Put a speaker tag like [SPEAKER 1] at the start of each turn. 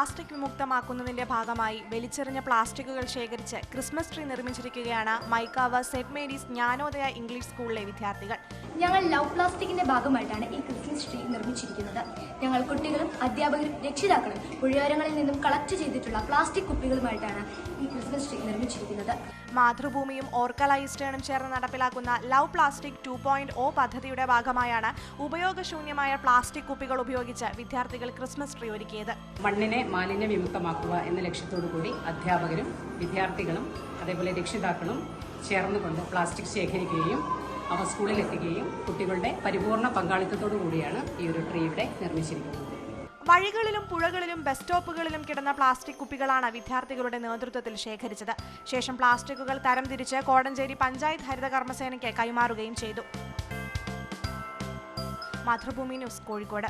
[SPEAKER 1] Plastic വിമുക്തമാക്കുന്നതിന്റെ ഭാഗമായി വലിച്ചെറിഞ്ഞ പ്ലാസ്റ്റിക്കുകൾ ശേഖരിച്ച് ക്രിസ്മസ് ട്രീ നിർമ്മിച്ചിരിക്കുകയാണ് Maikkavu saint Mary's Jnanodaya English സ്കൂളിലെ വിദ്യാർത്ഥികൾ.
[SPEAKER 2] ഞങ്ങൾ ലവ് പ്ലാസ്റ്റിക്കിന്റെ ഭാഗമായിട്ടാണ് ഈ ക്രിസ്മസ് ട്രീ നിർമ്മിച്ചിരിക്കുന്നത്. ഞങ്ങൾ കുട്ടികളും അധ്യാപകരും രക്ഷിതാക്കളും പുഴയോരങ്ങളിൽ നിന്നും കളക്ട് ചെയ്തിട്ടുള്ള പ്ലാസ്റ്റിക് കുപ്പികളുമായിട്ടാണ് ഈ ക്രിസ്മസ് ട്രീ നിർമ്മിച്ചിരിക്കുന്നത്.
[SPEAKER 1] മാതൃഭൂമിയും ഓർക്കല ഈസ്റ്റേണും ചേർന്ന് നടപ്പിലാക്കുന്ന ലവ് പ്ലാസ്റ്റിക് 2.0 പദ്ധതിയുടെ ഭാഗമായാണ് ഉപയോഗശൂന്യമായ പ്ലാസ്റ്റിക് കുപ്പികൾ ഉപയോഗിച്ച് വിദ്യാർത്ഥികൾ ക്രിസ്മസ് ട്രീ ഒരുക്കിയത്.
[SPEAKER 3] മണ്ണിനെ മാലിന്യ വിമുക്തമാക്കുക എന്ന ലക്ഷ്യത്തോടു കൂടി അധ്യാപകരും വിദ്യാർത്ഥികളും അതേപോലെ രക്ഷിതാക്കളും ചേർന്നുകൊണ്ട് പ്ലാസ്റ്റിക് ശേഖരിക്കുകയും അവ സ്കൂളിലെത്തുകയും കുട്ടികളുടെ പരിപൂർണ പങ്കാളിത്തത്തോടു കൂടിയാണ് ഈ ഒരു ട്രീ ഇവിടെ നിർമ്മിച്ചിരിക്കുന്നത്.
[SPEAKER 1] വഴികളിലും പുഴകളിലും ബസ് സ്റ്റോപ്പുകളിലും കിടന്ന പ്ലാസ്റ്റിക് കുപ്പികളാണ് വിദ്യാർത്ഥികളുടെ നേതൃത്വത്തിൽ ശേഖരിച്ചത്. ശേഷം പ്ലാസ്റ്റിക്കുകൾ തരംതിരിച്ച് കോടഞ്ചേരി പഞ്ചായത്ത് ഹരിത കർമ്മസേനയ്ക്ക് കൈമാറുകയും ചെയ്തു. മാതൃഭൂമി ന്യൂസ്, കോഴിക്കോട്.